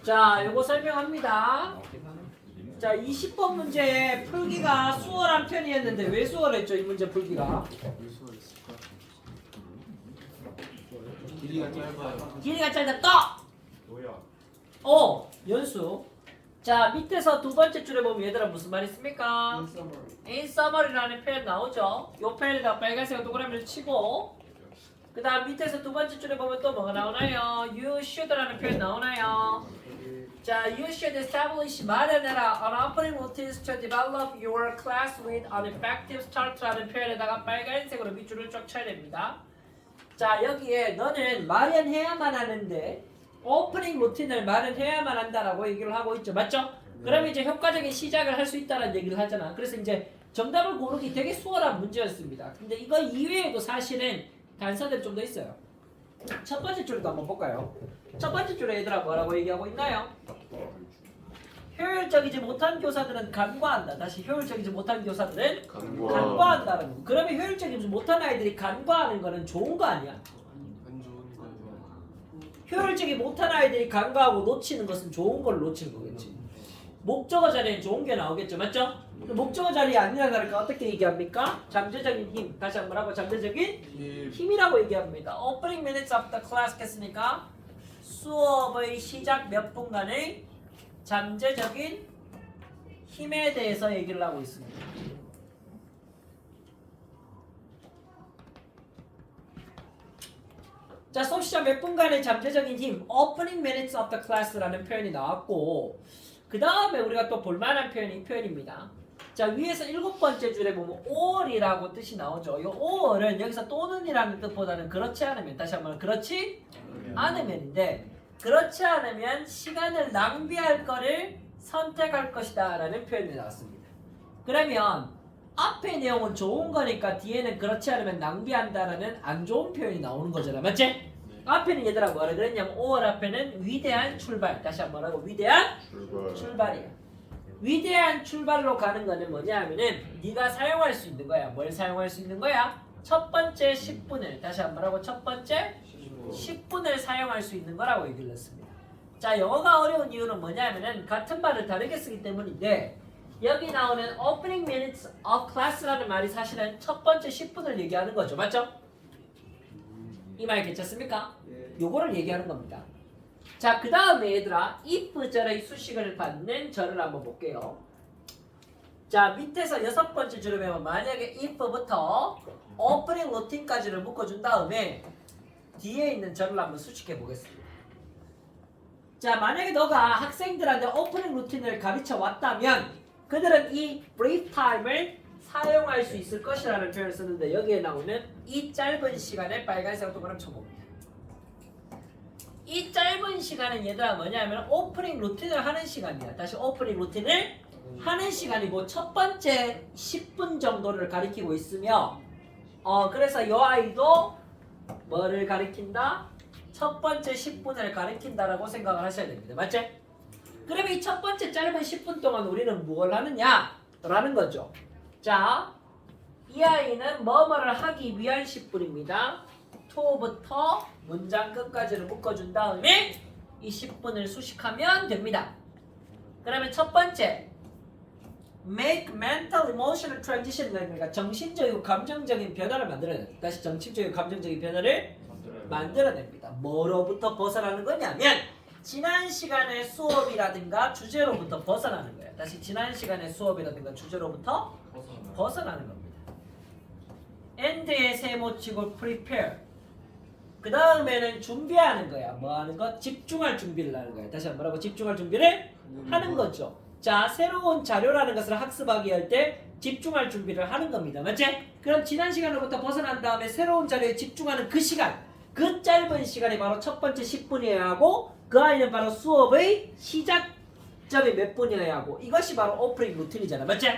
자, 요거 설명합니다. 자, 20번 문제 풀기가 수월한 편이었는데 왜 수월했죠? 이 문제 풀기가 길이가 짧아요. 길이가 짧다. 연수. 자, 밑에서 두 번째 줄에 보면 얘들아 무슨 말 있습니까? in summer이라는 표현 나오죠. 요 표현에다 빨간색 동그라미를 치고 그 다음 밑에서 두 번째 줄에 보면 또 뭐가 나오나요? you should라는 표현 나오나요? 자, you should establish 마련해라 an opening routines to develop your class with an effective start라는 표현에다가 빨간색으로 밑줄을 쫙 쳐야 됩니다. 자, 여기에 너는 마련해야만 하는데 오프닝 루틴을 마련해야만 한다라고 얘기를 하고 있죠. 맞죠? 그러면 이제 효과적인 시작을 할 수 있다는 얘기를 하잖아. 그래서 이제 정답을 고르기 되게 수월한 문제였습니다. 근데 이거 이외에도 사실은 단서들이 좀 더 있어요. 첫 번째 줄도 한번 볼까요? 첫 번째 줄에 얘들아 뭐라고 얘기하고 있나요? 효율적이지 못한 교사들은 간과한다. 다시 효율적이지 못한 교사들은 간과한다는 거. 그러면 효율적이지 못한 아이들이 간과하는 거는 좋은 거 아니야? 안 좋은 거예요. 효율적이 못한 아이들이 간과하고 놓치는 것은 좋은 걸 놓치는 거겠지. 목적어 자리엔 좋은 게 나오겠죠. 맞죠? 목적어 자리에 아니라 다를까 어떻게 얘기합니까? 잠재적인 힘. 다시 한번 하고 잠재적인 힘이라고 얘기합니다. Opening minutes of the class 했으니까 수업의 시작 몇 분간의 잠재적인 힘에 대해서 얘기를 하고 있습니다. 자, 수업 시작 몇 분간의 잠재적인 힘, opening minutes of the class라는 표현이 나왔고 그 다음에 우리가 또 볼만한 표현이 이 표현입니다. 자, 위에서 7번째 줄에 보면 all이라고 뜻이 나오죠. 이 all은 여기서 또는이라는 뜻보다는 그렇지 않으면, 다시 한번 그렇지 않으면인데 그렇지 않으면 시간을 낭비할 거를 선택할 것이다 라는 표현이 나왔습니다. 그러면 앞의 내용은 좋은 거니까 뒤에는 그렇지 않으면 낭비한다라는 안 좋은 표현이 나오는 거잖아. 맞지? 앞에는 얘들아 뭐라 그랬냐면 5월 앞에는 위대한 출발. 다시 한번 하고 위대한 출발이야. 위대한 출발로 가는 거는 뭐냐 하면은 네가 사용할 수 있는 거야. 뭘 사용할 수 있는 거야? 첫 번째 10분을 다시 한번 하고 첫 번째 10분을 사용할 수 있는 거라고 얘기를 했습니다. 자, 영어가 어려운 이유는 뭐냐면은 같은 말을 다르게 쓰기 때문인데 여기 나오는 opening minutes of class라는 말이 사실은 첫 번째 10분을 얘기하는 거죠. 맞죠? 이 말 괜찮습니까? 요거를 얘기하는 겁니다. 자, 그 다음에 얘들아 if 절의 수식을 받는 절을 한번 볼게요. 자, 밑에서 6번째 줄에 보면 만약에 if부터 opening routine까지를 묶어준 다음에 뒤에 있는 절을 한번 수식해 보겠습니다. 자, 만약에 너가 학생들한테 오프닝 루틴을 가르쳐 왔다면 그들은 이 brief time을 사용할 수 있을 것이라는 표현을 쓰는데 여기에 나오는 이 짧은 시간에 빨간색 동그라미 쳐봅니다. 이 짧은 시간은 얘들아 뭐냐면 오프닝 루틴을 하는 시간이야. 다시 오프닝 루틴을 하는 시간이고 첫 번째 10분 정도를 가리키고 있으며 그래서 이 아이도 뭐를 가리킨다? 첫 번째 10분을 가리킨다라고 생각을 하셔야 됩니다. 맞지? 그러면 이 첫 번째 짧은 10분 동안 우리는 뭘 하느냐? 라는 거죠. 자, 이 아이는 뭐뭐를 하기 위한 10분입니다. to부터 문장 끝까지를 묶어준 다음에 이 10분을 수식하면 됩니다. 그러면 첫 번째 make mental emotional transition 그러니까 정신적이고 감정적인 변화를 만들어냅니다. 다시 정신적이고 감정적인 변화를 만들어냅니다. 뭐로부터 벗어나는 거냐면 지난 시간의 수업이라든가 주제로부터 벗어나는 거예요. 다시 지난 시간의 수업이라든가 주제로부터 벗어나는 겁니다. end에 세모치고 prepare 그 다음에는 준비하는 거야. 뭐 하는 거? 집중할 준비를 하는 거야. 다시 한번 하고 집중할 준비를 하는 거죠. 자, 새로운 자료라는 것을 학습하기 할 때 집중할 준비를 하는 겁니다. 맞지? 그럼 지난 시간으로부터 벗어난 다음에 새로운 자료에 집중하는 그 시간, 그 짧은 시간이 바로 첫 번째 10분이어야 하고 그 아이는 바로 수업의 시작점이 몇 분이어야 하고 이것이 바로 오프닝 루틴이잖아. 맞지?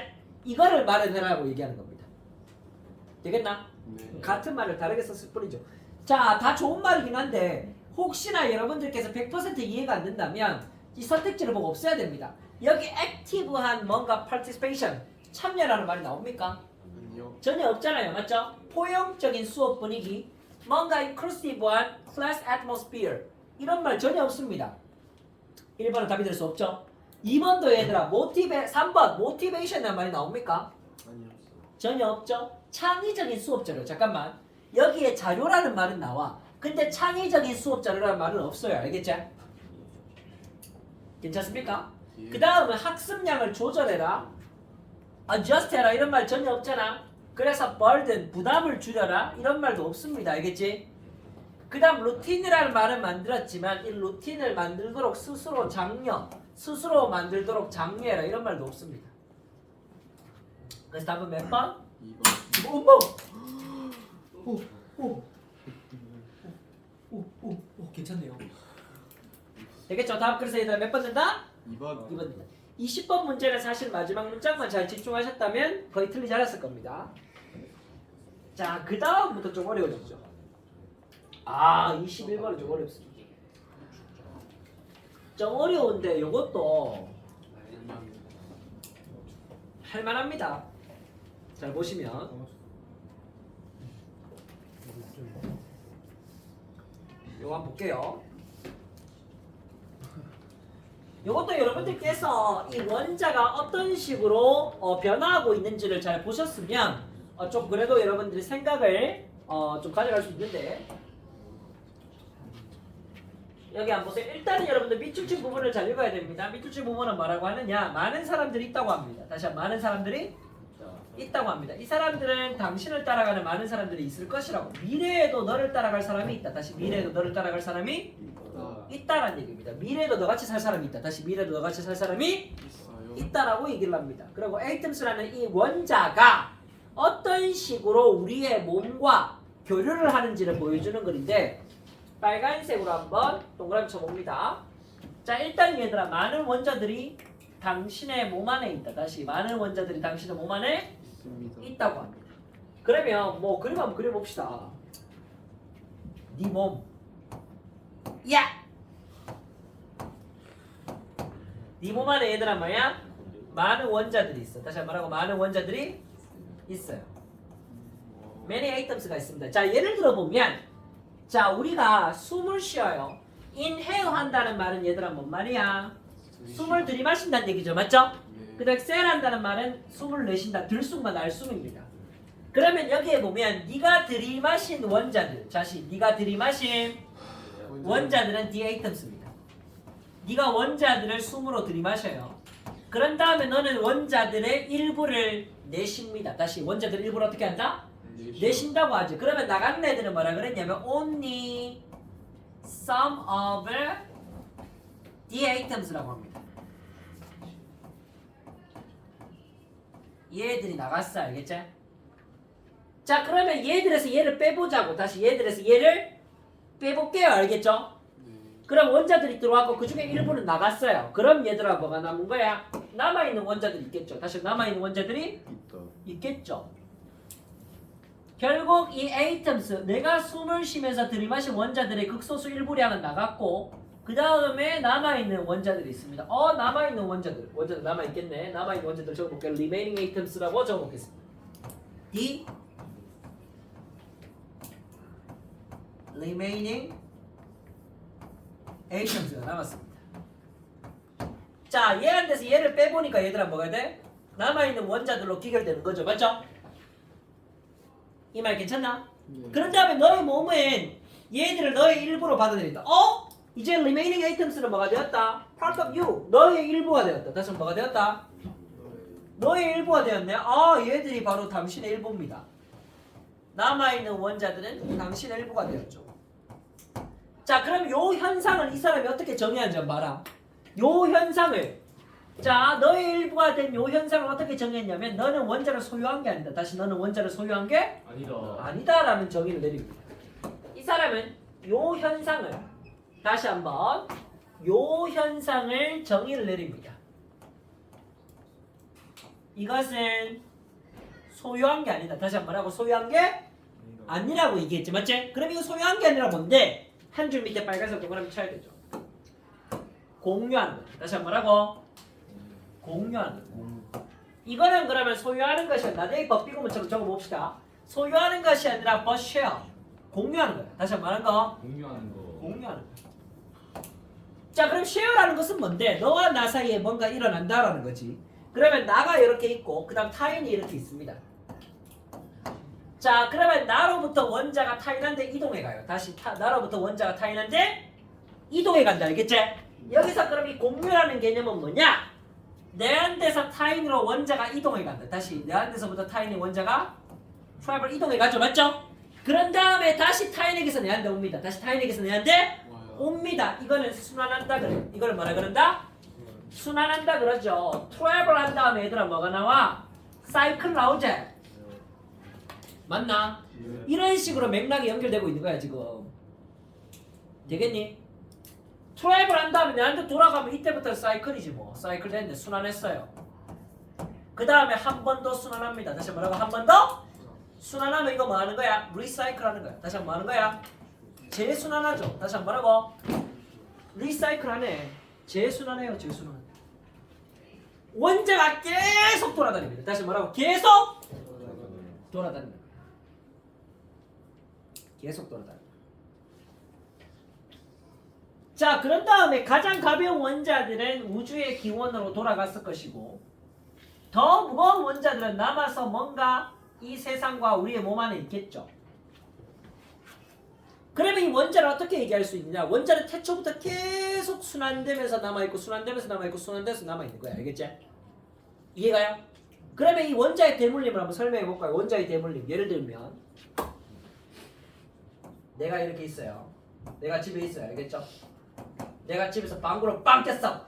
이거를 말해내라고 얘기하는 겁니다. 되겠나? 네. 같은 말을 다르게 썼을 뿐이죠. 자, 다 좋은 말이긴 한데 혹시나 여러분들께서 100% 이해가 안 된다면 이 선택지를 보고 없애야 됩니다. 여기 액티브한 뭔가 participation, 참여라는 말이 나옵니까? 아니요. 전혀 없잖아요. 맞죠? 포용적인 수업 분위기, 뭔가 inclusive한 class atmosphere, 이런 말 전혀 없습니다. 1번은 답이 될 수 없죠. 2번도 얘들아 3번 모티베이션이라는 말이 나옵니까? 아니요. 전혀 없죠. 창의적인 수업 자료. 잠깐만. 여기에 자료라는 말은 나와. 근데 창의적인 수업 자료라는 말은 없어요. 알겠지? 괜찮습니까? 예. 그 다음은 학습량을 조절해라. adjust 해라. 이런 말 전혀 없잖아. 그래서 burden, 부담을 줄여라. 이런 말도 없습니다. 알겠지? 그 다음 루틴이라는 말을 만들었지만 이 루틴을 만들도록 스스로 장려, 스스로 만들도록 장려해라. 이런 말도 없습니다. 그래서 답은 몇 번? 2번. 어머! 오, 괜찮네요. 되겠죠? 다음 그래서 얘들아 몇 번 된다? 2번. 2번 된다. 20번 문제는 사실 마지막 문장만 잘 집중하셨다면 거의 틀리지 않았을 겁니다. 자, 그 다음부터 좀 어려워졌죠. 21번은 좀 어렵습니다. 좀 어려운데 이것도 할만합니다. 잘 보시면 이거 한번 볼게요. 이것도 여러분들께서 이 원자가 어떤 식으로 변화하고 있는지를 잘 보셨으면 좀 그래도 여러분들이 생각을 좀 가져갈 수 있는데 여기 한번 보세요. 일단은 여러분들 밑줄친 부분을 잘 읽어야 됩니다. 밑줄친 부분은 뭐라고 하느냐? 많은 사람들이 있다고 합니다. 다시 한번 많은 사람들이 있다고 합니다. 이 사람들은 당신을 따라가는 많은 사람들이 있을 것이라고. 미래에도 너를 따라갈 사람이 있다. 다시 미래에도 너를 따라갈 사람이 있다라는 얘기입니다. 미래에도 너같이 살 사람이 있다. 다시 미래에도 너같이 살 사람이 있어요. 있다라고 얘기를 합니다. 그리고 에이템스라는 이 원자가 어떤 식으로 우리의 몸과 교류를 하는지를 보여주는 글인데 빨간색으로 한번 동그라미 쳐봅니다. 자, 일단 얘들아 많은 원자들이 당신의 몸 안에 있다. 다시 많은 원자들이 당신의 몸 안에 있습니다. 있다고 합니다. 그러면 뭐 그림 한번 그려봅시다. 네 몸. 야! 네 몸 안에 얘들아 뭐야? 많은 원자들이 있어. 다시 한번 하고 많은 원자들이 있어요. many atoms가 있습니다. 자, 예를 들어 보면 자, 우리가 숨을 쉬어요. inhale 한다는 말은 얘들아 뭔 말이야? 숨을 들이마신다는 얘기죠. 맞죠? 네. 그 다음 exhale 한다는 말은 숨을 내쉰다. 들숨과 날숨입니다. 그러면 여기에 보면 네가 들이마신 원자들, 다시 네가 들이마신 원자들은 the atoms입니다. 네가 원자들을 숨으로 들이마셔요. 그런 다음에 너는 원자들의 일부를 내쉽니다. 다시 원자들의 일부를 어떻게 한다? 내쉰다고 하죠. 그러면 나가는 애들은 뭐라 그랬냐면 only some of the atoms라고 합니다. 얘들이 나갔어. 알겠지? 자, 그러면 얘들에서 얘를 빼보자고. 다시 얘들에서 얘를 빼볼게요. 알겠죠? 네. 그럼 원자들이 들어왔고 그 중에 일부는 나갔어요. 그럼 얘들아 뭐가 남은 거야? 남아있는 원자들이 있겠죠. 다시 남아있는 원자들이 있다. 있겠죠. 결국 이 atoms, 내가 숨을 쉬면서 들이마신 원자들의 극소수 일부량은 나갔고 그 다음에 남아있는 원자들이 있습니다. 남아있는 원자들 남아있겠네. 남아있는 원자들 적어볼게요. remaining atoms라고 적어보겠습니다. The remaining atoms가 남았습니다. 자, 얘 안 돼서 얘를 빼보니까 얘들아 뭐가 돼? 남아있는 원자들로 귀결되는 거죠. 맞죠? 이 말 괜찮나? 네. 그런 다음에 너의 몸은 얘들을 너의 일부로 받아들인다. 이제 remaining atoms는 뭐가 되었다? part of you. 너의 일부가 되었다. 다시 뭐가 되었다? 너의 일부가 되었네. 얘들이 바로 당신의 일부입니다. 남아있는 원자들은 당신의 일부가 되었죠. 자, 그럼 요 현상을 이 사람이 어떻게 정의하는지 한번 봐라. 요 현상을 자, 너의 일부가 된 요 현상을 어떻게 정의했냐면 너는 원자를 소유한 게 아니다. 다시 너는 원자를 소유한 게 아니다라는 정의를 내립니다. 이 사람은 요 현상을 다시 한번 요 현상을 정의를 내립니다. 이것은 소유한 게 아니다. 다시 한번 하고 소유한 게 아니라고 얘기했지. 맞지? 그럼 이거 소유한 게 아니라 뭔데? 한 줄 밑에 빨간색 동그라미 쳐야 되죠. 공유하는 거. 다시 한번 하고 공유하는 거. 이거는 그러면 소유하는 것이 아니라 나중에 법비구문처럼 적어봅시다. 소유하는 것이 아니라 but share. 공유하는 거야. 다시 한번 하는 거. 공유하는 거. 공유하는 거. 자, 그럼 share라는 것은 뭔데? 너와 나 사이에 뭔가 일어난다라는 거지. 그러면 나가 이렇게 있고 그 다음 타인이 이렇게 있습니다. 자, 그러면 나로부터 원자가 타인한테 이동해 가요. 다시 나로부터 원자가 타인한테 이동해 간다. 알겠지? 여기서 그럼 이 공유라는 개념은 뭐냐? 내한테서 타인으로 원자가 이동해 간다. 다시 내한테서부터 타인의 원자가 트래블 이동해 가죠. 맞죠? 그런 다음에 다시 타인에게서 내한테 옵니다. 다시 타인에게서 내한테 와요. 옵니다. 이거는 순환한다 그래. 이걸 뭐라 그런다? 순환한다 그러죠. 트래블 한 다음에 얘들아 뭐가 나와? 사이클 나오지? 맞나? 네. 이런 식으로 맥락이 연결되고 있는 거야 지금. 되겠니? 트래블 한 다음에 내한테 돌아가면 이때부터 사이클이지 뭐. 사이클 됐는데 순환했어요. 그 다음에 한 번 더 순환합니다. 다시 뭐라고? 한 번 더? 순환하면 이거 뭐 하는 거야? 리사이클 하는 거야. 다시 한번 뭐 하는 거야? 재순환하죠. 다시 한번 뭐라고? 리사이클 하네. 재순환해요. 재순환. 원자가 계속 돌아다닙니다. 다시 뭐라고? 계속 돌아다닙니다. 계속 돌아다닙니다. 자, 그런 다음에 가장 가벼운 원자들은 우주의 기원으로 돌아갔을 것이고 더 무거운 원자들은 남아서 뭔가 이 세상과 우리의 몸 안에 있겠죠. 그러면 이 원자를 어떻게 얘기할 수 있느냐? 원자는 태초부터 계속 순환되면서 남아있고 순환되면서 남아있고 순환되면서 남아있는 거야. 알겠지? 이해가요? 그러면 이 원자의 대물림을 한번 설명해 볼까요? 원자의 대물림. 예를 들면 내가 이렇게 있어요. 내가 집에 있어요. 알겠죠? 내가 집에서 방구로 빵 꼈어.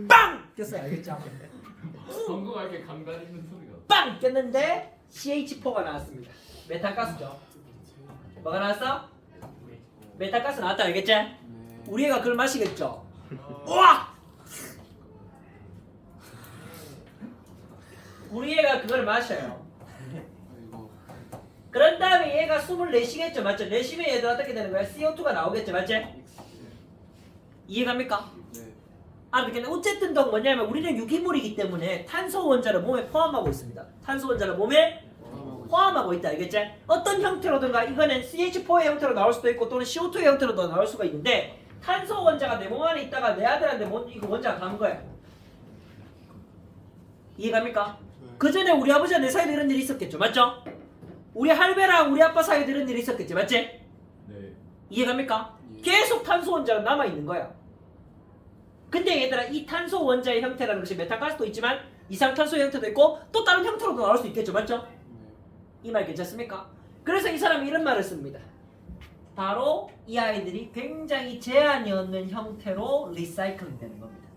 빵! 꼈어요. 알겠죠? 전구가 이렇게 감각 있는 소리가. 빵! 꼈는데 CH4가 나왔습니다. 메탄가스죠. 뭐가 나왔어? 메탄가스 나왔다. 알겠지? 네. 우리 애가 그걸 마시겠죠? 우와! 우리 애가 그걸 마셔요. 아이고. 그런 다음에 얘가 숨을 내쉬겠죠. 맞죠? 내쉬면 얘들 어떻게 되는 거야? CO2가 나오겠죠. 맞지? 이해갑니까? 네. 알겠네. 어쨌든 더 뭐냐면 우리는 유기물이기 때문에 탄소 원자를 몸에 포함하고 있습니다. 탄소 원자를 몸에 포함하고 있다. 알겠지? 어떤 형태로든가 이거는 CH4의 형태로 나올 수도 있고 또는 CO2의 형태로도 나올 수가 있는데 탄소 원자가 내 몸 안에 있다가 내 아들한테 이거 원자가 간 거야. 이해갑니까? 그 전에 우리 아버지와 내 사이에 이런 일이 있었겠죠. 맞죠? 우리 할배랑 우리 아빠 사이에 이런 일이 있었겠지. 맞지? 네. 이해갑니까? 계속 탄소 원자가 남아있는 거야. 근데 얘들아 이 탄소 원자의 형태라는 것이 메탄가스도 있지만 이산탄소 형태도 있고 또 다른 형태로도 나올 수 있겠죠. 맞죠? 이 말 괜찮습니까? 그래서 이 사람이 이런 말을 씁니다. 바로 이 아이들이 굉장히 제한이 없는 형태로 리사이클링 되는 겁니다.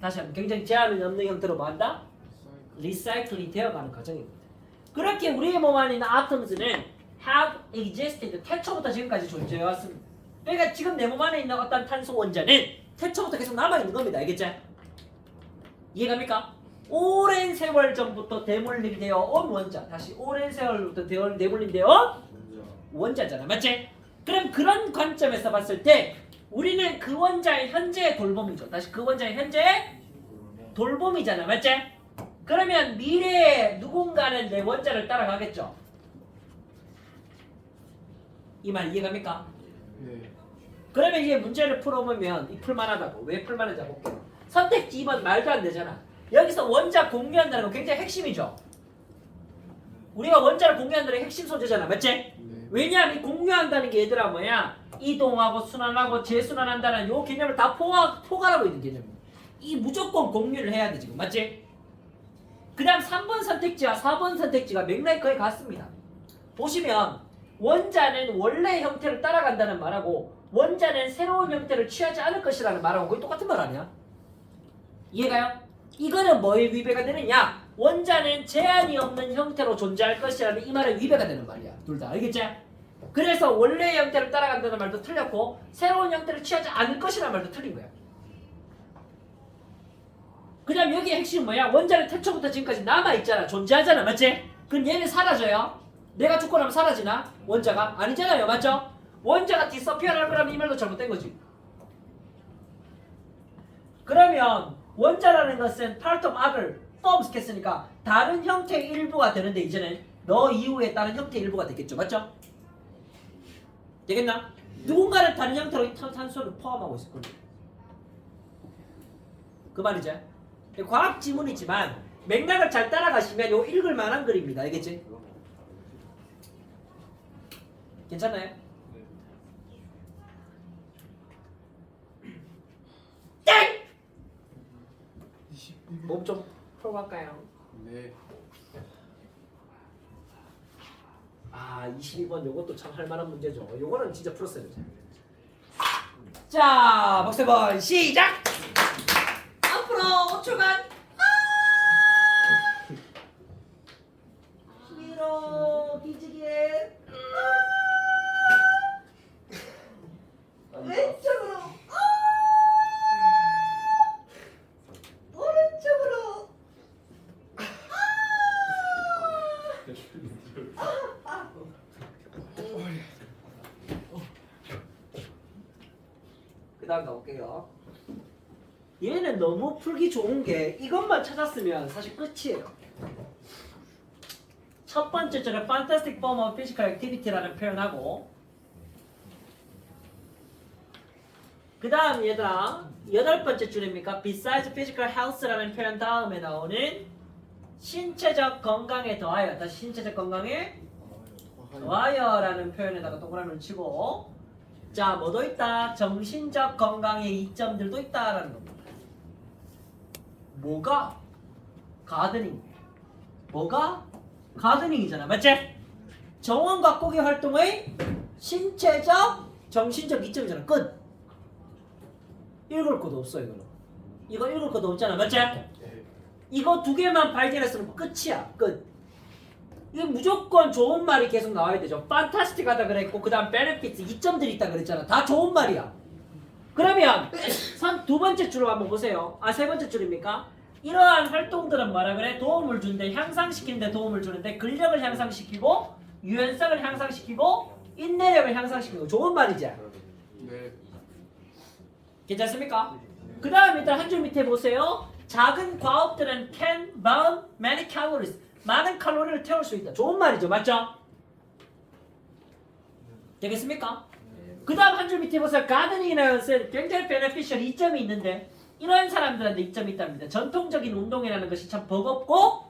다시 한번 굉장히 제한이 없는 형태로 뭐 한다? 리사이클링 되어가는 과정입니다. 그렇게 우리의 몸 안에 있는 아톰스는 have existed 태초부터 지금까지 존재해왔습니다. 그러니까 지금 내 몸 안에 있는 어떤 탄소 원자는 태초부터 계속 남아있는 겁니다. 알겠죠? 이해갑니까? 오랜 세월 전부터 대물림되어 온 원자. 다시 오랜 세월부터 대물림되어 온 원자잖아. 맞지? 그럼 그런 관점에서 봤을 때 우리는 그 원자의 현재의 돌봄이죠. 다시 그 원자의 현재의 돌봄이잖아. 맞지? 그러면 미래에 누군가는 내 원자를 따라가겠죠. 이 말 이해갑니까? 네. 그러면 이게 문제를 풀어보면 이 풀만하다고. 왜 풀만한지 볼게요. 선택지 2번 말도 안 되잖아. 여기서 원자 공유한다는 건 굉장히 핵심이죠. 우리가 원자를 공유한다는 게 핵심 소재잖아. 맞지? 네. 왜냐하면 이 공유한다는 게 얘들아 뭐야? 이동하고 순환하고 재순환한다는 요 개념을 다 포괄하고 있는 개념이야. 이 무조건 공유를 해야 돼 지금. 맞지? 그 다음 3번 선택지와 4번 선택지가 맥락이 거의 같습니다. 보시면 원자는 원래의 형태를 따라간다는 말하고 원자는 새로운 형태를 취하지 않을 것이라는 말하고 거의 똑같은 말 아니야? 이해가요? 이거는 뭐에 위배가 되느냐? 원자는 제한이 없는 형태로 존재할 것이라는 이 말에 위배가 되는 말이야. 둘 다. 알겠지? 그래서 원래의 형태를 따라간다는 말도 틀렸고 새로운 형태를 취하지 않을 것이라는 말도 틀린 거야. 그 다음 여기의 핵심은 뭐야? 원자는 태초부터 지금까지 남아있잖아. 존재하잖아. 맞지? 그럼 얘는 사라져요. 내가 죽고 나면 사라지나? 원자가? 아니잖아요. 맞죠? 원자가 디서피어할 거라면 이 말도 잘못된 거지. 그러면 원자라는 것은 part of other forms 했으니까 다른 형태의 일부가 되는데 이제는 너 이후에 다른 형태의 일부가 되겠죠. 맞죠? 되겠나? 누군가는 다른 형태로 탄소를 포함하고 있을 거예요. 그 말이죠. 과학 지문이지만 맥락을 잘 따라가시면 요 읽을 만한 글입니다. 알겠지? 괜찮나요? 땡! 21번. 몸 좀 풀고 갈까요? 네. 아 22번 요것도 참 할만한 문제죠. 요거는 진짜 풀었어야 되죠. 자 박세번 시작! 앞으로 5초간 위로 기지개 왼쪽으로 오른쪽으로 그 다음 가볼게요. 얘는 너무 풀기 좋은 게 이것만 찾았으면 사실 끝이에요. 첫 번째 줄에 Fantastic Form of Physical Activity라는 표현하고 그 다음 얘들아 8번째 줄입니까? Besides Physical Health라는 표현 다음에 나오는 신체적 건강에 더하여 다시 신체적 건강에 더하여라는 표현에다가 동그라미를 치고 자 뭐도 있다? 정신적 건강의 이점들도 있다라는 겁니다. 뭐가? 가드닝. 뭐가? 가드닝이잖아. 맞지? 정원 가꾸기 활동의 신체적, 정신적 이점이잖아. 끝. 읽을 것도 없어 이거는. 이거 읽을 것도 없잖아. 맞지? 이거 두 개만 발견했으면 끝이야. 끝. 이게 무조건 좋은 말이 계속 나와야 되죠. 판타스틱하다 그랬고 그 다음 베네피트 이점들이 있다 그랬잖아. 다 좋은 말이야. 그러면 두 번째 줄을 한번 보세요. 아 세 번째 줄입니까? 이러한 활동들은 뭐라 그래? 도움을 준대. 향상시키는데 도움을 주는데 근력을 향상시키고 유연성을 향상시키고 인내력을 향상시키고 좋은 말이지? 네. 괜찮습니까? 그 다음 일단 한 줄 밑에 보세요. 작은 과업들은 can burn many calories. 많은 칼로리를 태울 수 있다. 좋은 말이죠. 맞죠? 되겠습니까? 그 다음 한 줄 밑에 보세요. 가드닝이라는 것은 굉장히 베네피셜 이점이 있는데 이런 사람들한테 이점이 있답니다. 전통적인 운동이라는 것이 참 버겁고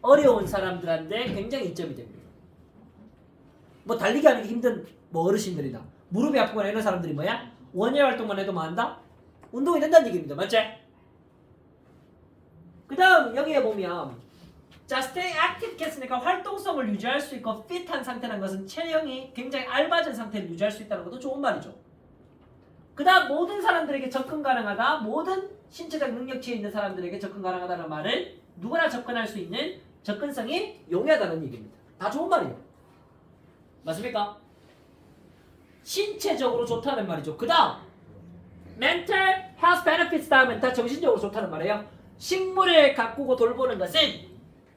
어려운 사람들한테 굉장히 이점이 됩니다. 뭐 달리기 하는 게 힘든 뭐 어르신들이나 무릎이 아프거나 이런 사람들이 뭐야? 원예 활동만 해도 뭐 한다? 운동이 된다는 얘기입니다. 맞지? 그 다음 여기에 보면 자, stay active 했으니까 활동성을 유지할 수 있고 fit한 상태라는 것은 체형이 굉장히 얇아진 상태를 유지할 수 있다는 것도 좋은 말이죠. 그 다음 모든 사람들에게 접근 가능하다. 모든 신체적 능력치에 있는 사람들에게 접근 가능하다는 말은 누구나 접근할 수 있는 접근성이 용이하다는 얘기입니다. 다 좋은 말이에요. 맞습니까? 신체적으로 좋다는 말이죠. 그 다음 mental health benefits 다음엔 다 정신적으로 좋다는 말이에요. 식물을 가꾸고 돌보는 것은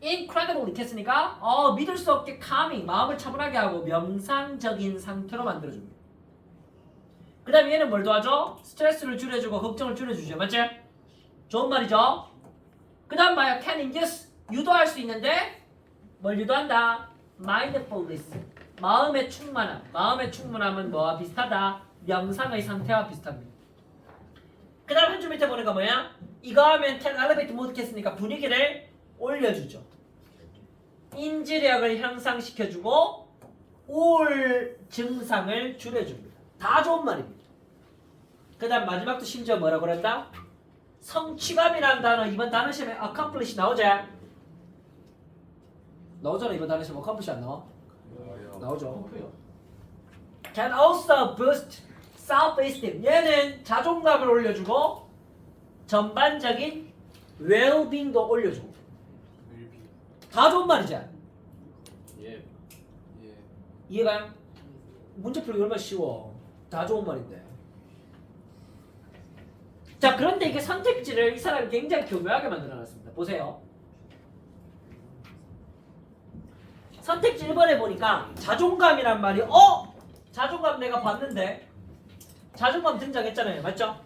incredibly 했으니까 믿을 수 없게 calming 마음을 차분하게 하고 명상적인 상태로 만들어줍니다. 그 다음에 얘는 뭘 도와줘? 스트레스를 줄여주고 걱정을 줄여주죠. 맞지? 좋은 말이죠? 그 다음 봐요. can induce 유도할 수 있는데 뭘 유도한다? mindfulness 마음의 충만함. 마음의 충만함은 뭐와 비슷하다? 명상의 상태와 비슷합니다. 그 다음 한 줄 밑에 보는 거 뭐야? 이거 하면 ten elevate mood 했으니까 분위기를 올려주죠. 인지력을 향상시켜주고 우울 증상을 줄여줍니다. 다 좋은 말입니다. 그 다음 마지막도 심지어 뭐라고 그런다? 성취감이라는 단어 이번 단어 시험에 accomplish 나오자? 나오잖아. 이번 단어 시험 accomplish 안 나와? 나오죠. Can also boost self-esteem. 얘는 자존감을 올려주고 전반적인 well-being도 올려주고 웰비. 다 좋은 말이지? 예. 예. 이해가요? 문제 풀기 얼마나 쉬워. 다 좋은 말인데. 자, 그런데 이게 선택지를 이 사람이 굉장히 교묘하게 만들어놨습니다. 보세요. 선택지 1번에 보니까 자존감이란 말이 자존감 내가 봤는데 자존감 등장했잖아요. 맞죠?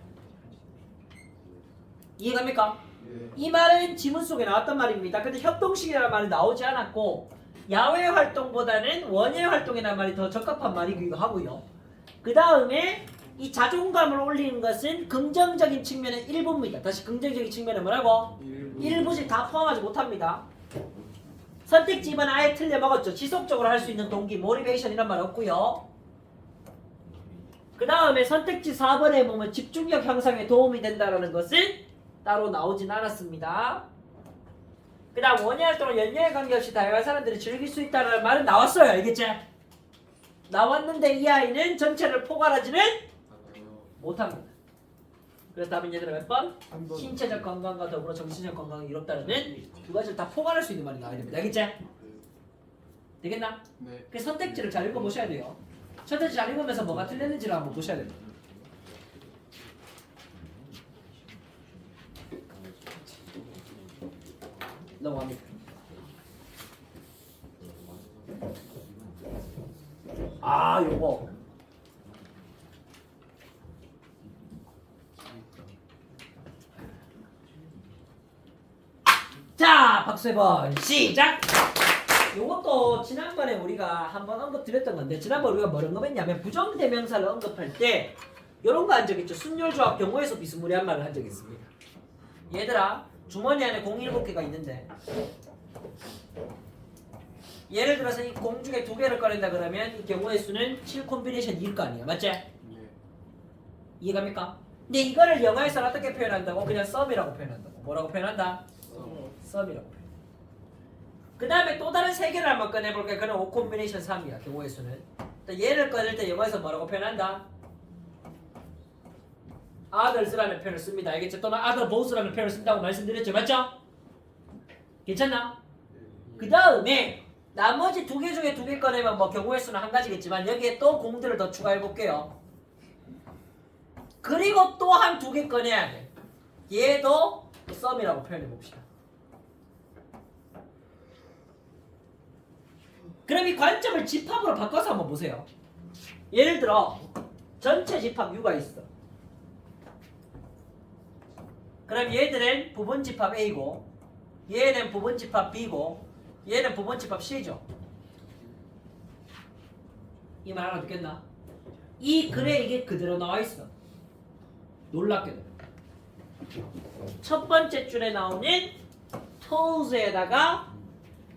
이해갑니까? 예. 이 말은 지문 속에 나왔단 말입니다. 근데 협동식이라는 말이 나오지 않았고 야외 활동보다는 원예 활동이라는 말이 더 적합한 말이기도 하고요. 그 다음에 이 자존감을 올리는 것은 긍정적인 측면의 일부입니다. 다시 긍정적인 측면은 뭐라고? 일부지 다 포함하지 못합니다. 선택지 2번 아예 틀려 먹었죠. 지속적으로 할 수 있는 동기, 모티베이션 이런 말 없고요. 그 다음에 선택지 4번에 보면 집중력 향상에 도움이 된다는 것은 따로 나오진 않았습니다. 그 다음 원예 활동을 연령에 관계없이 다양한 사람들이 즐길 수 있다는 말은 나왔어요. 알겠지? 나왔는데 이 아이는 전체를 포괄하지는 못합니다. 그래서 답은 얘들아 몇 번? 신체적 건강과 더불어 정신적 건강이 이롭다는 두 가지를 다 포괄할 수 있는 말이 나와야 됩니다. 알겠지? 되겠나? 네. 그 선택지를 잘 읽어보셔야 돼요. 선택지 잘 읽으면서 뭐가 틀렸는지를 한번 보셔야 됩니다. 넘어갑니다. 아, 요거. 자, 박수 해번 시작! 요것도 지난번에 우리가 한번 언급드렸던 건데, 지난번에 우리가 뭘 언급했냐면 부정대명사를 언급할 때 요런 거 한 적 있죠. 순열조합 경우에서 비스무리한 말을 한 적이 있습니다. 얘들아, 주머니 안에 공이 7개가 있는데 예를 들어서 이 공 중에 2개를 꺼낸다 그러면 이 경우의 수는 7 콤비네이션일 거 아니야. 맞지? 네. 이해갑니까? 근데 이거를 영어에서는 어떻게 표현한다고? 그냥 썸이라고 표현한다고. 뭐라고 표현한다? 썸이라고 표현. 그 다음에 또 다른 3개를 한번 꺼내볼게요. 그는 5 콤비네이션 3이야. 경우의 수는. 얘를 꺼낼 때 영어에서 뭐라고 표현한다? others라는 표현을 씁니다. 알겠죠? 또는 other both라는 표현을 쓴다고 말씀드렸죠. 맞죠? 괜찮나? 그 다음에 나머지 2개 중에 2개 꺼내면 뭐 경우의 수는 한 가지겠지만 여기에 또 공들을 더 추가해 볼게요. 그리고 또 한 2개 꺼내야 돼. 얘도 썸이라고 표현해 봅시다. 그럼 이 관점을 집합으로 바꿔서 한번 보세요. 예를 들어 전체 집합 U가 있어. 그럼 얘들은 부분 집합 A고 얘는 부분 집합 B고 얘는 부분 집합 C죠. 이 말 알아듣겠나? 이 글에 이게 그대로 나와 있어. 놀랍게도 첫 번째 줄에 나오는 toes에다가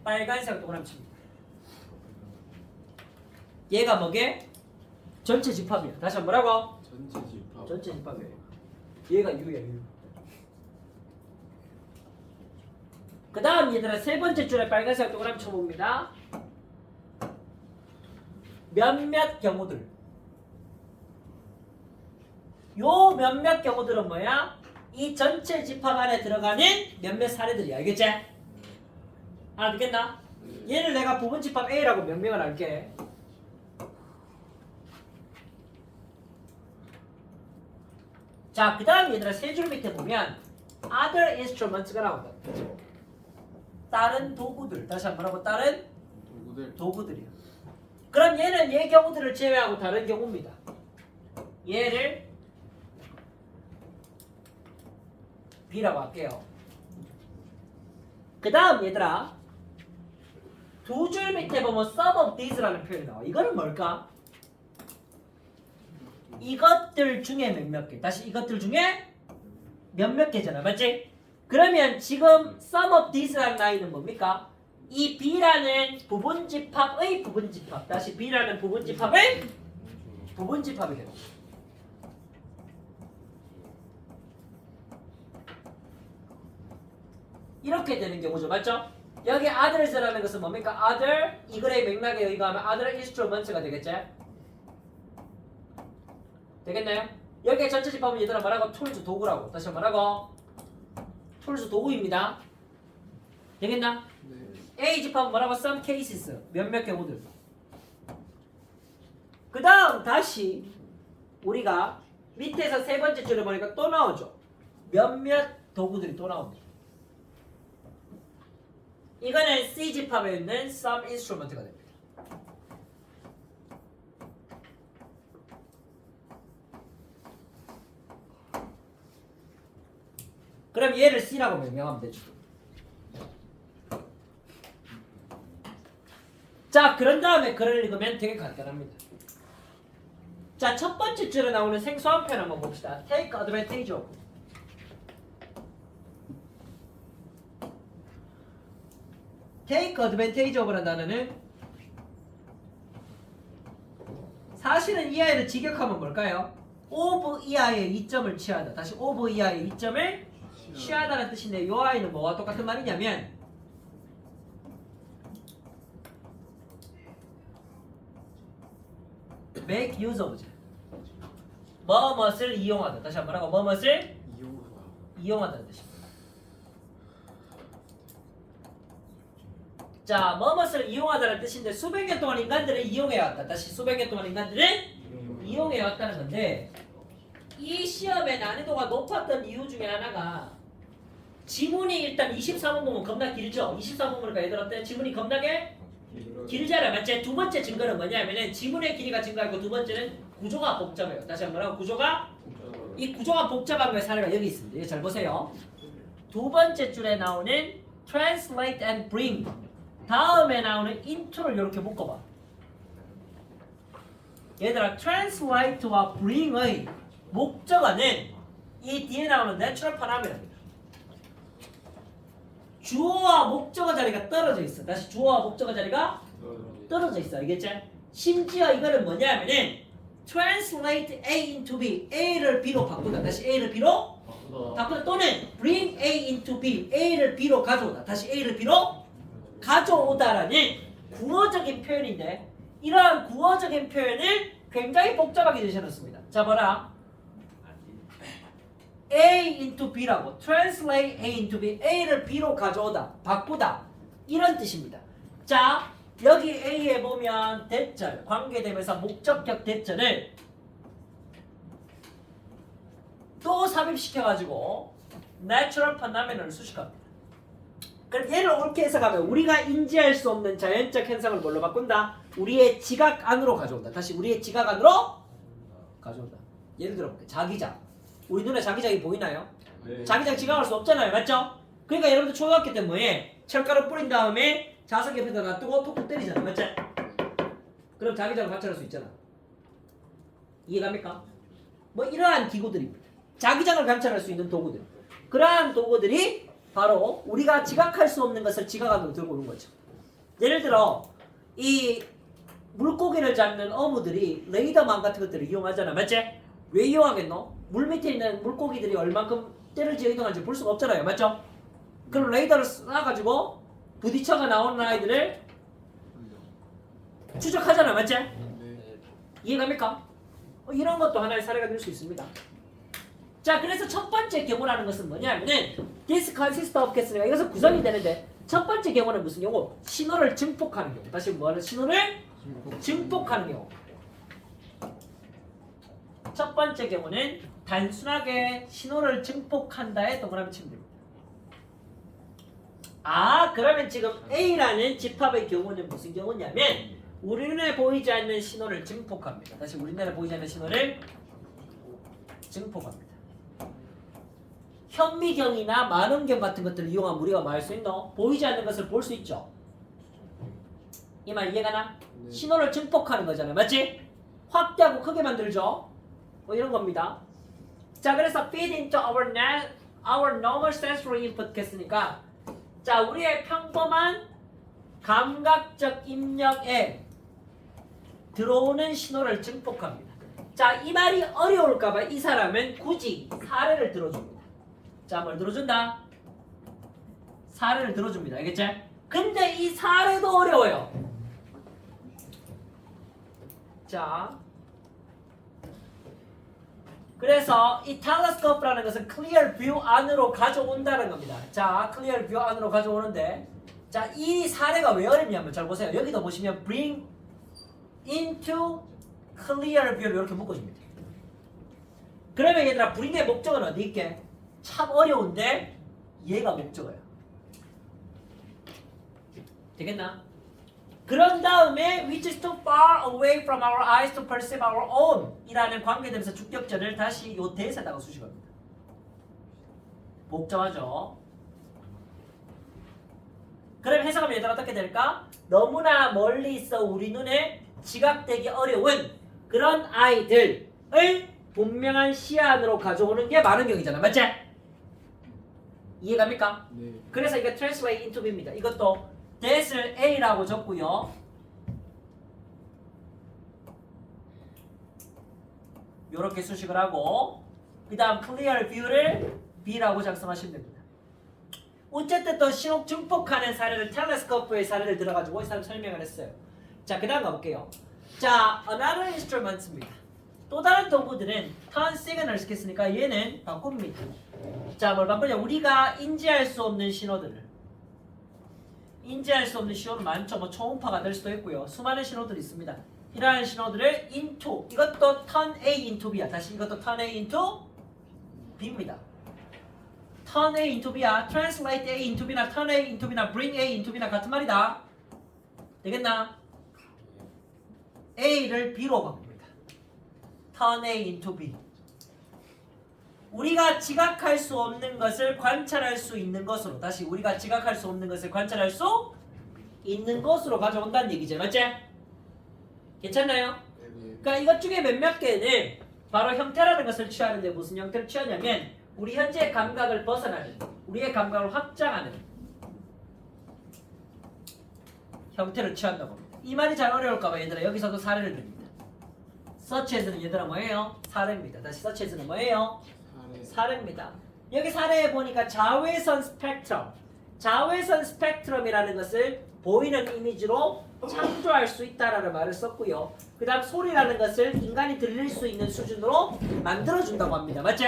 빨간색 동그라미 칩니다. 얘가 뭐게? 전체 집합이야. 다시 한번 뭐라고? 전체 집합. 전체 집합이에요. 얘가 U야, U. 그 다음 얘들아 세 번째 줄에 빨간색 동그라미 쳐봅니다. 몇몇 경우들. 요 몇몇 경우들은 뭐야? 이 전체 집합 안에 들어가는 몇몇 사례들이야. 알겠지? 알아듣겠나? 얘를 내가 부분 집합 A라고 명명을 할게. 자, 그 다음 얘들아 세 줄 밑에 보면 other instruments가 나온다. 다른 도구들. 다시 한번 하고 다른 도구들이야. 그럼 얘는 얘 경우들을 제외하고 다른 경우입니다. 얘를 B라고 할게요. 그 다음 얘들아 2줄 밑에 보면 some of these라는 표현이 나와. 이거는 뭘까? 이것들 중에 몇몇 개. 다시 이것들 중에 몇몇 개잖아. 맞지? 그러면 지금 some of these라는 라인은 뭡니까? 이 B라는 부분집합의 부분집합. 다시 B라는 부분집합의 부분집합이 되는 거죠. 이렇게 되는 경우죠. 맞죠? 여기 others라는 것은 뭡니까? other 이 글의 맥락에 의거하면 other instruments가 되겠지? 되겠나요? 여기에 전체 집합은 얘들아 말하고 tools 도구라고. 다시 말하고 tools 도구입니다. 되겠나? 네. A 집합은 뭐라고? some cases 몇몇 경우들. 그 다음 다시 우리가 밑에서 세 번째 줄을 보니까 또 나오죠. 몇몇 도구들이 또 나옵니다. 이거는 C 집합에 있는 some instrument가 됩니다. 그럼 얘를 C라고 명명하면 되죠. 자, 그런 다음에 글을 읽으면 되게 간단합니다. 자, 첫 번째 줄에 나오는 생소한 표현 한번 봅시다. Take advantage of. Take advantage of라는 단어는 사실은 이 아이를 직역하면 뭘까요? of 이 아이의 이점을 취하다. 다시 of 이 아이의 이점을 취하다는 뜻인데 이 아이는 뭐와 똑같은 말이냐면 make use of죠. 뭐뭇을 이용하다. 다시 한번 하고 뭐뭇을 이용하다. 이용하다는 뜻입니다. 자, 뭐뭇을 이용하다는 뜻인데 수백 년 동안 인간들을 이용해왔다. 다시 수백 년 동안 인간들을 이용해왔다는 건데 이 시험의 난이도가 높았던 이유 중에 하나가 지문이 일단 24번 보면 겁나 길죠. 24번 보니까 얘들한테 지문이 겁나게 길잖아. 맞지? 두 번째 증거는 뭐냐면은 지문의 길이가 증가하고 두 번째는 구조가 복잡해요. 다시 한번 하고 이 구조가 복잡한 거의 사례가 여기 있습니다. 이거 잘 보세요. 두 번째 줄에 나오는 translate and bring 다음에 나오는 into를 이렇게 묶어봐. 얘들아 translate와 bring의 목적어는 이 뒤에 나오는 natural pronoun입니다. 주어와 목적어 자리가 떨어져 있어. 다시 주어와 목적어 자리가 떨어져 있어. 알겠지? 심지어 이거는 뭐냐면은 translate A into B, A를 B로 바꾸다. 다시 A를 B로 바꾸다. 또는 bring A into B, A를 B로 가져오다. 다시 A를 B로 가져오다라는 구어적인 표현인데 이러한 구어적인 표현을 굉장히 복잡하게 제시해놨습니다. 자 봐라. A into B라고 translate A into B, A를 B로 가져오다, 바꾸다 이런 뜻입니다. 자 여기 A에 보면 대절, 관계대명사, 목적격 대절을 또 삽입시켜가지고 natural phenomenon을 수식합니다. 그럼 얘를 옳게 해석하면 우리가 인지할 수 없는 자연적 현상을 뭘로 바꾼다? 우리의 지각 안으로 가져온다. 다시 우리의 지각 안으로 가져온다. 예를 들어 볼게요. 자기장. 우리 눈에 자기장이 보이나요? 네. 자기장 지각할 수 없잖아요. 맞죠? 그러니까 여러분들 초등학교 때 뭐해? 철가루 뿌린 다음에 자석 옆에다 놔두고 톡톡 때리잖아. 맞죠? 그럼 자기장을 관찰할 수 있잖아. 이해갑니까? 뭐 이러한 기구들입니다. 자기장을 관찰할 수 있는 도구들. 그러한 도구들이 바로 우리가 지각할 수 없는 것을 지각 안으로 들고 오는 거죠. 예를 들어 이 물고기를 잡는 어부들이 레이더망 같은 것들을 이용하잖아. 맞지? 왜 이용하겠노? 물 밑에 있는 물고기들이 얼만큼 때를 지어 이동하는지 볼 수가 없잖아요. 맞죠? 그럼 레이더를 쏴가지고 부딪혀가 나오는 아이들을 추적하잖아. 맞지? 네. 이해갑니까? 이런 것도 하나의 사례가 될 수 있습니다. 자, 그래서 첫 번째 경우라는 것은 뭐냐면은 this consists of 했으니까 이것은 구성이 되는데 첫 번째 경우는 무슨 경우? 신호를 증폭하는 경우. 다시 뭐하는 신호를 증폭하는 경우. 첫 번째 경우는 단순하게 신호를 증폭한다에 동그라미 치면 됩니다. 아, 그러면 지금 A라는 집합의 경우는 무슨 경우냐면 우리 눈에 보이지 않는 신호를 증폭합니다. 다시 우리 눈에 보이지 않는 신호를 증폭합니다. 현미경이나 만원경 같은 것들을 이용하면 우리가 뭐 할 수 있노? 보이지 않는 것을 볼 수 있죠. 이 말 이해가 나? 네. 신호를 증폭하는 거잖아요. 맞지? 확대하고 크게 만들죠. 뭐 이런 겁니다. 자, 그래서 feed into our normal sensory input 했으니까 자, 우리의 평범한 감각적 입력에 들어오는 신호를 증폭합니다. 자, 이 말이 어려울까봐 이 사람은 굳이 사례를 들어줍니다. 자, 뭘 들어준다? 사례를 들어줍니다. 알겠지? 근데 이 사례도 어려워요. 자, 그래서 이 telescope라는 것은 clear view 안으로 가져온다는 겁니다. 자, clear view 안으로 가져오는데 자, 이 사례가 왜 어렵냐면 잘 보세요. 여기도 보시면 bring into clear view를 이렇게 묶어줍니다. 그러면 얘들아 bring의 목적은 어디 있게? 참 어려운데 얘가 목적어야. 되겠나? 그런 다음에 which is too far away from our eyes to perceive our own 이라는 관계되면서 주격절을 다시 요 대에다가 수식합니다. 복잡하죠? 그럼 해석하면 얘들아 어떻게 될까? 너무나 멀리 있어 우리 눈에 지각되기 어려운 그런 아이들을 분명한 시안으로 가져오는 게 많은경이잖아. 맞지? 이해갑니까? 네. 그래서 이게 translate into B입니다. 이것도 that을 A라고 적고요. 요렇게 수식을 하고 그 다음 clear view를 B라고 작성하시면 됩니다. 어쨌든 또 신호 증폭하는 사례를 텔레스코프의 사례를 들어가지고 이 사람 설명을 했어요. 자, 그 다음 가볼게요. 자, another instruments입니다. 또 다른 도구들은 turn signals 했으니까 얘는 바꿉니다. 자, 뭘 바꾸냐? 우리가 인지할 수 없는 신호들을 인지할 수 없는 신호는 많죠. 뭐 초음파가 될 수도 있고요. 수많은 신호들이 있습니다. 이러한 신호들을 into 이것도 turn A into B야. 다시 이것도 turn A into B입니다. turn A into B야. translate A into B나 turn A into B나 bring A into B나 같은 말이다. 되겠나? A를 B로 바꿉니다. turn A into B. 우리가 지각할 수 없는 것을 관찰할 수 있는 것으로 다시 우리가 지각할 수 없는 것을 관찰할 수 있는 것으로 가져온다는 얘기죠. 맞지? 괜찮나요? 네. 그러니까 이것 중에 몇몇 개는 바로 형태라는 것을 취하는데 무슨 형태를 취하냐면 우리 현재의 감각을 벗어나는 우리의 감각을 확장하는 형태를 취한다고 합니다. 이 말이 잘 어려울까봐 얘들아 여기서도 사례를 듭니다. such as는 얘들아 뭐예요? 사례입니다. 다시 such as는 뭐예요? 사례입니다. 여기 사례에 보니까 자외선 스펙트럼 자외선 스펙트럼이라는 것을 보이는 이미지로 창조할 수 있다라는 말을 썼고요. 그 다음 소리라는 것을 인간이 들릴 수 있는 수준으로 만들어준다고 합니다. 맞지?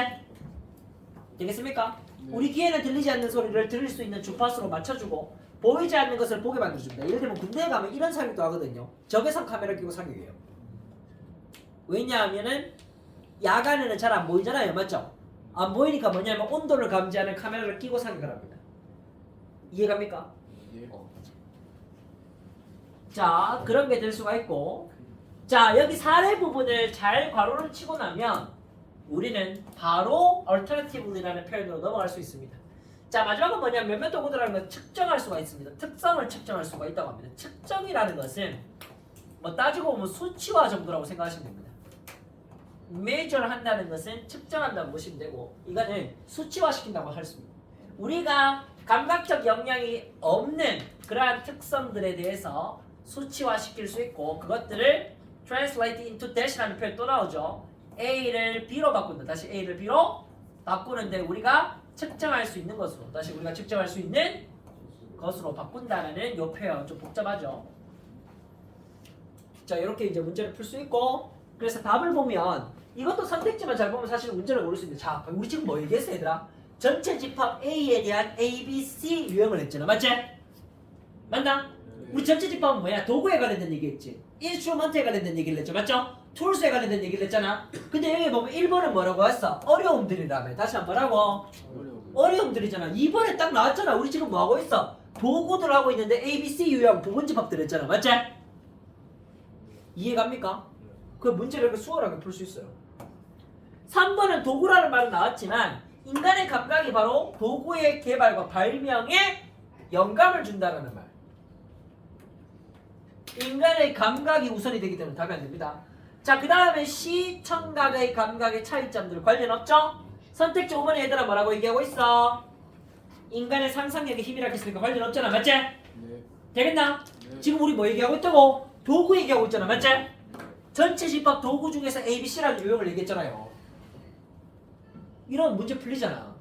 되겠습니까? 네. 우리 귀에는 들리지 않는 소리를 들릴 수 있는 주파수로 맞춰주고 보이지 않는 것을 보게 만들어줍니다. 예를 들면 군대에 가면 이런 사격도 하거든요. 적외선 카메라 끼고 사격해요. 왜냐하면은 야간에는 잘 안 보이잖아요. 맞죠? 안 보이니까 뭐냐면 온도를 감지하는 카메라를 끼고 사격을 합니다. 이해갑니까? 예. 자, 그런 게 될 수가 있고 자, 여기 사례 부분을 잘 괄호를 치고 나면 우리는 바로 alternative이라는 표현으로 넘어갈 수 있습니다. 자, 마지막은 뭐냐면 몇몇 도구들이라는 걸 측정할 수가 있습니다. 특성을 측정할 수가 있다고 합니다. 측정이라는 것은 뭐 따지고 보면 수치화 정도라고 생각하시면 됩니다. measure 한다는 것은 측정한다고 보시면 되고 이거는 수치화시킨다고 할 수 있습니다. 우리가 감각적 역량이 없는 그러한 특성들에 대해서 수치화시킬 수 있고 그것들을 translate into dash라는 표현 또 나오죠. A를 B로 바꾼다. 다시 A를 B로 바꾸는데 우리가 측정할 수 있는 것으로 다시 우리가 측정할 수 있는 것으로 바꾼다는 요 표현 좀 복잡하죠. 자, 이렇게 이제 문제를 풀 수 있고 그래서 답을 보면 이것도 선택지만 잘 보면 사실 문제를 모를 수 있는데 자, 우리 지금 뭐 얘기했어 얘들아? 전체 집합 A에 대한 A, B, C 유형을 했잖아. 맞지? 맞나? 우리 전체 집합은 뭐야? 도구에 관련된 얘기했지. 인스트루먼트에 관련된 얘기를 했죠. 맞죠? 툴스에 관련된 얘기를 했잖아. 근데 여기 보면 1번은 뭐라고 했어? 어려움들이라며. 다시 한번 뭐라고? 어려움들이잖아. 2번에 딱 나왔잖아. 우리 지금 뭐 하고 있어? 도구들 하고 있는데 A, B, C 유형 부분 집합들 했잖아. 맞지? 이해갑니까? 그 문제를 이렇게 수월하게 풀 수 있어요. 3번은 도구라는 말은 나왔지만 인간의 감각이 바로 도구의 개발과 발명에 영감을 준다라는 말. 인간의 감각이 우선이 되기 때문에 답이 안 됩니다. 자, 그 다음에 시청각의 감각의 차이점들 관련 없죠? 선택지 5번에 얘들아 뭐라고 얘기하고 있어? 인간의 상상력의 힘이라고 했으니까 관련 없잖아. 맞지? 네. 되겠나? 네. 지금 우리 뭐 얘기하고 있다고? 도구 얘기하고 있잖아. 맞지? 전체 집합 도구 중에서 A, B, C라는 유형을 얘기했잖아요. 이런 문제 풀리잖아.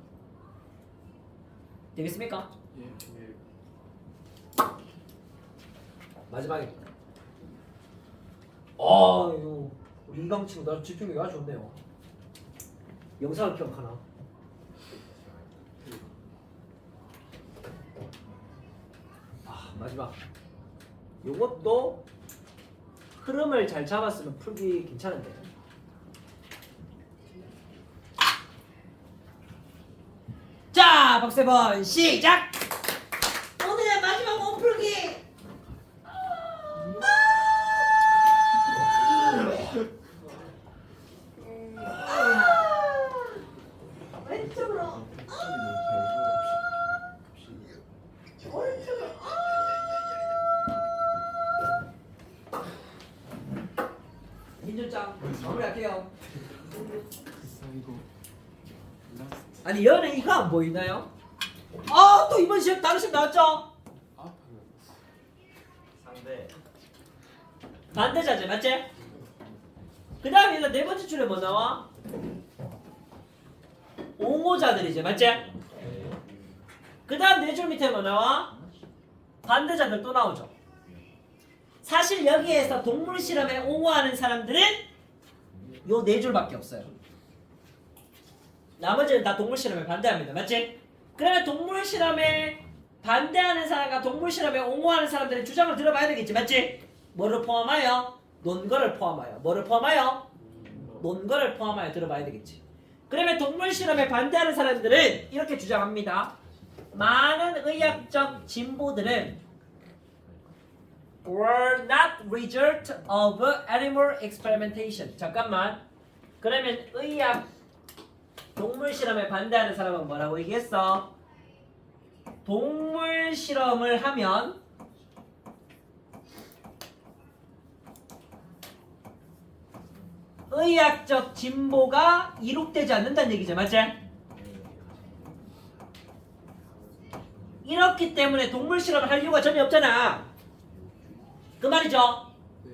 되겠습니까? 예. 마지막입니다. 이거 우리 이강 친구 나 집중력이 아주 좋네요. 영상을 기억하나? 마지막. 요것도 흐름을 잘 잡았으면 풀기 괜찮은데. 자, 박세번 시작! 오늘의 마지막 몸풀기! 왼쪽으로 오른쪽으로 민준짱 아니 얘는 이거 안 보이나요? 아 또 이번 시험 다른 시험 나왔죠? 아, 상대. 반대자재 맞지? 그 다음에 네 번째 줄에 뭐 나와? 옹호자들이지 맞지? 그 다음 네 줄 밑에 뭐 나와? 반대자들 또 나오죠. 사실 여기에서 동물 실험에 옹호하는 사람들은 요 네 줄밖에 없어요. 나머지는 다 동물 실험에 반대합니다. 맞지? 그러면 동물 실험에 반대하는 사람과 동물 실험에 옹호하는 사람들의 주장을 들어봐야 되겠지. 맞지? 뭐를 포함하여? 논거를 포함하여. 뭐를 포함하여? 논거를 포함하여 들어봐야 되겠지. 그러면 동물 실험에 반대하는 사람들은 이렇게 주장합니다. 많은 의학적 진보들은 were not result of animal experimentation. 잠깐만. 그러면 의학 동물 실험에 반대하는 사람은 뭐라고 얘기했어? 동물 실험을 하면 의학적 진보가 이룩되지 않는다는 얘기죠. 맞지? 이렇기 때문에 동물 실험을 할 이유가 전혀 없잖아. 그 말이죠. 네.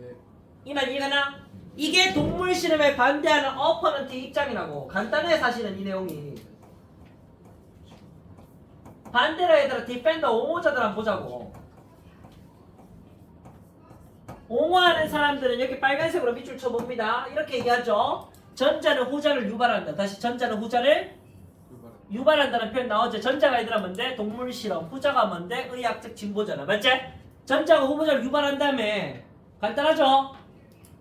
이 말 이해가나? 이게 동물 실험에 반대하는 어퍼넌트 입장이라고. 간단해 사실은 이 내용이. 반대로 얘들아 디펜더 옹호자들 한번 보자고. 옹호하는 사람들은 여기 빨간색으로 밑줄 쳐봅니다. 이렇게 얘기하죠. 전자는 후자를 유발한다. 다시 전자는 후자를 유발한다는 표현 나오죠. 전자가 얘들아 뭔데? 동물 실험. 후자가 뭔데? 의학적 진보잖아. 맞지? 전자가 후보자를 유발한다며. 간단하죠?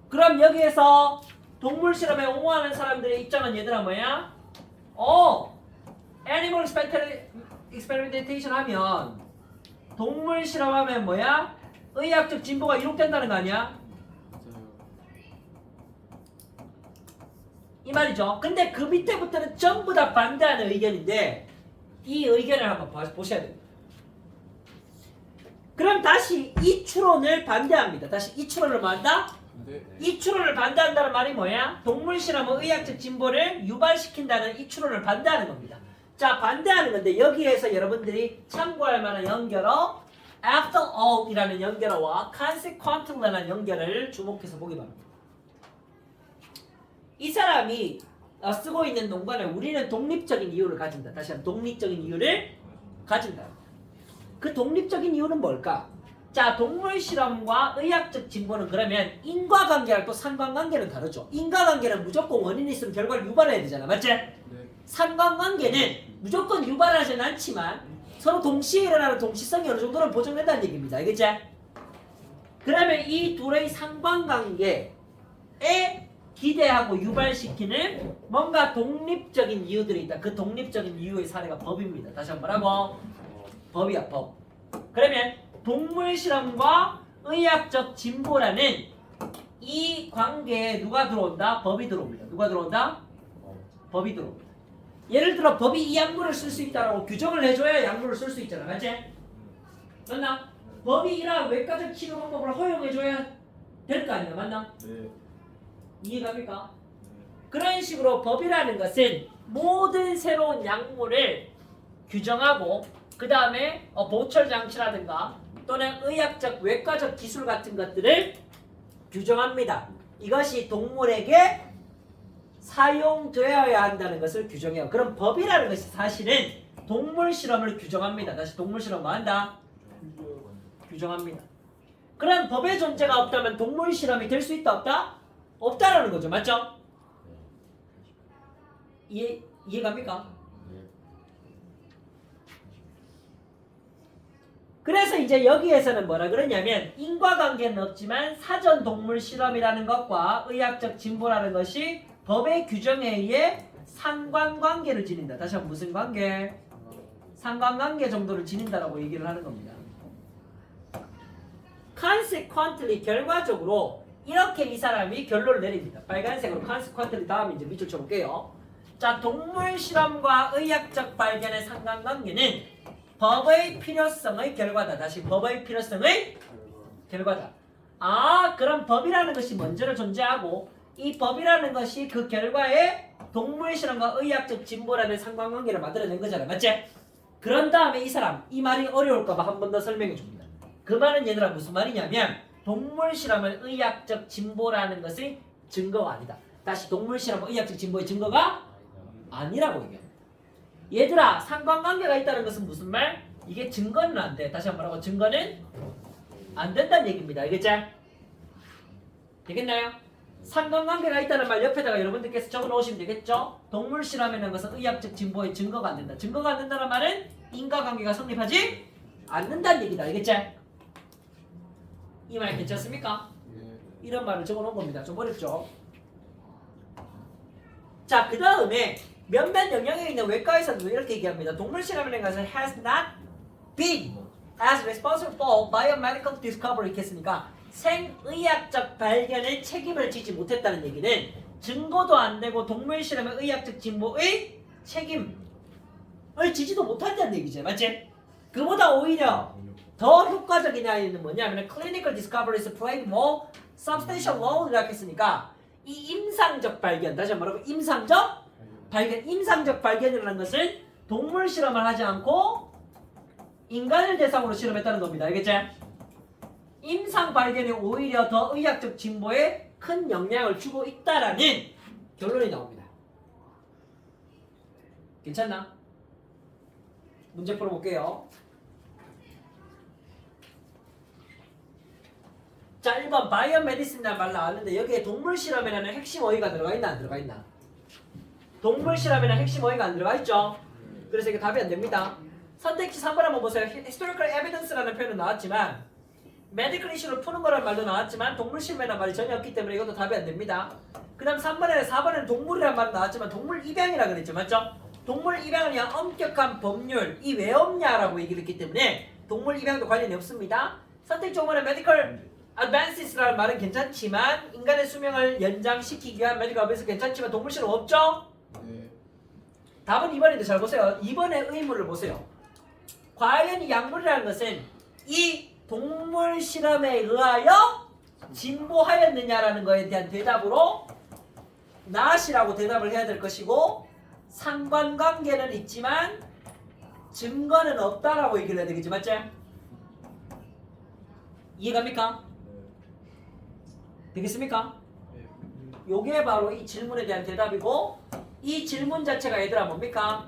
그럼 여기에서 동물 실험에 옹호하는 사람들의 입장은 얘들아 뭐야? Animal experimentation 하면 동물 실험하면 뭐야? 의학적 진보가 이룩된다는 거 아니야? 맞아요. 이 말이죠. 근데 그 밑에부터는 전부 다 반대하는 의견인데 이 의견을 한번 보셔야 됩니다. 그럼 다시 이 추론을 반대합니다. 다시 이 추론을 뭐 한다? 네. 이 추론을 반대한다는 말이 뭐야? 동물 실험은 의학적 진보를 유발시킨다는 이 추론을 반대하는 겁니다. 자, 반대하는 건데 여기에서 여러분들이 참고할 만한 연결어 after all 이라는 연결어와 consequently라는 연결을 주목해서 보기 바랍니다. 이 사람이 쓰고 있는 논관에 우리는 독립적인 이유를 가진다. 다시 한번 독립적인 이유를 가진다. 그 독립적인 이유는 뭘까? 자, 동물 실험과 의학적 진보는 그러면 인과관계랑 또 상관관계는 다르죠. 인과관계는 무조건 원인이 있으면 결과를 유발해야 되잖아. 맞지? 네. 상관관계는 무조건 유발하지는 않지만 서로 동시에 일어나는 동시성이 어느 정도는 보장된다는 얘기입니다. 알겠지? 그러면 이 둘의 상관관계에 기대하고 유발시키는 뭔가 독립적인 이유들이 있다. 그 독립적인 이유의 사례가 법입니다. 다시 한번 뭐라고? 법이야, 법. 그러면 동물 실험과 의학적 진보라는 이 관계에 누가 들어온다? 법이 들어옵니다. 누가 들어온다? 법이 들어옵니다. 예를 들어 법이 이 약물을 쓸 수 있다라고 규정을 해줘야 약물을 쓸 수 있잖아. 맞지? 맞나? 법이 이러한 외과적 치료 방법을 허용해줘야 될 거 아니야. 맞나? 네. 이해갑니까? 그런 식으로 법이라는 것은 모든 새로운 약물을 규정하고 그 다음에 보철 장치라든가 또는 의학적 외과적 기술 같은 것들을 규정합니다. 이것이 동물에게 사용되어야 한다는 것을 규정해요. 그럼 법이라는 것이 사실은 동물 실험을 규정합니다. 다시 동물 실험 뭐 한다? 규정합니다. 그럼 법의 존재가 없다면 동물 실험이 될 수 있다 없다? 없다라는 거죠. 맞죠? 이해갑니까? 그래서 이제 여기에서는 뭐라 그러냐면 인과관계는 없지만 사전 동물 실험이라는 것과 의학적 진보라는 것이 법의 규정에 의해 상관관계를 지닌다. 다시 한번 무슨 관계? 상관관계 정도를 지닌다라고 얘기를 하는 겁니다. consequently 결과적으로 이렇게 이 사람이 결론을 내립니다. 빨간색으로 consequently 다음에 이제 밑줄 쳐볼게요. 자, 동물 실험과 의학적 발견의 상관관계는 법의 필요성의 결과다. 다시 법의 필요성의 결과다. 아, 그럼 법이라는 것이 먼저는 존재하고 이 법이라는 것이 그 결과에 동물 실험과 의학적 진보라는 상관관계를 만들어낸 거잖아. 맞지? 그런 다음에 이 사람 이 말이 어려울까봐 한 번 더 설명해 줍니다. 그 말은 얘들아 무슨 말이냐면 동물 실험은 의학적 진보라는 것이 증거가 아니다. 다시 동물 실험은 의학적 진보의 증거가 아니라고 얘기합니다. 얘들아 상관관계가 있다는 것은 무슨 말? 이게 증거는 안 돼. 다시 한번 말하고 증거는 안 된다는 얘기입니다. 알겠지? 되겠나요? 상관관계가 있다는 말 옆에다가 여러분들께서 적어놓으시면 되겠죠? 동물 실험이라는 것은 의학적 진보의 증거가 안 된다. 증거가 안 된다는 말은 인과관계가 성립하지 않는다는 얘기다. 알겠지? 이 말 괜찮습니까? 네. 이런 말을 적어놓은 겁니다. 좀 어렵죠? 자, 그 다음에 몇몇 영역에 있는 외과의사도 이렇게 얘기합니다. 동물 실험이라는 것은 has not been as responsible for biomedical discovery 했으니까 생의학적 발견에 책임을 지지 못했다는 얘기는 증거도 안 되고 동물 실험의 의학적 진보의 책임을 지지도 못한다는 얘기죠. 맞지? 그보다 오히려 더 효과적인 아이는 뭐냐면 clinical discoveries played more substantial role이라고 했으니까 이 임상적 발견, 다시 한번 말하고 임상적 발견, 임상적 발견이라는 것은 동물 실험을 하지 않고 인간을 대상으로 실험했다는 겁니다. 알겠지? 임상 발견이 오히려 더 의학적 진보에 큰 영향을 주고 있다라는 결론이 나옵니다. 괜찮나? 문제 풀어볼게요. 자, 1번 바이오메디슨이라는 말 나왔는데 여기에 동물 실험에는 핵심 어휘가 들어가 있나 안 들어가 있나? 동물 실험에는 핵심 어휘가 안 들어가 있죠? 그래서 이게 답이 안 됩니다. 선택지 3번 한번 보세요. Historical evidence라는 표현은 나왔지만 medical issue를 푸는 거라는 말도 나왔지만 동물 실험이라는 말이 전혀 없기 때문에 이것도 답이 안 됩니다. 그 다음 4번에는 동물이라는 말은 나왔지만 동물 입양이라 그랬죠. 맞죠? 동물 입양은 그냥 엄격한 법률이 왜 없냐라고 얘기를 했기 때문에 동물 입양도 관련이 없습니다. 선택지 5번에 medical advances라는 말은 괜찮지만 인간의 수명을 연장시키기 위한 medical advance 괜찮지만 동물 실험 없죠? 네. 답은 2번인데 잘 보세요. 2번의 의문을 보세요. 과연 이 약물이라는 것은 이 동물 실험에 의하여 진보하였느냐라는 거에 대한 대답으로 not이라고 대답을 해야 될 것이고 상관관계는 있지만 증거는 없다라고 얘기를 해야 되겠지. 맞지? 이해갑니까? 되겠습니까? 네. 요게 바로 이 질문에 대한 대답이고 이 질문 자체가 얘들아 뭡니까?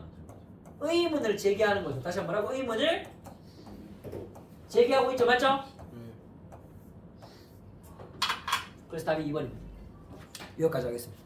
의문을 제기하는 거죠. 다시 한번 하고 의문을 제기하고 있죠. 맞죠? 네. 그래서 답이 2번입니다. 여기까지 하겠습니다.